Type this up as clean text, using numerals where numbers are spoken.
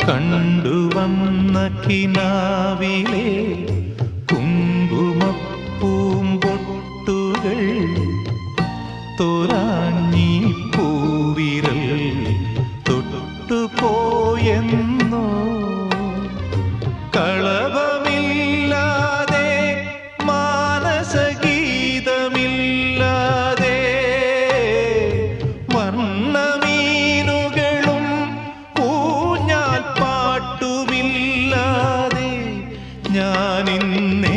കണ്ടുവന്ന കിനാവിലെ കുങ്കുമപ്പൂമ്പൊട്ടുകൾ തോരാഞ്ഞി പൂവിരൽ തൊട്ടുപോയെന്നോ കളഭമില്ലാതെ മാനസഗീതമില്ലാതെ വർണ്ണമീനുകളും ഊഞ്ഞാൽ പാട്ടുമില്ലാതെ ഞാനിന്നേ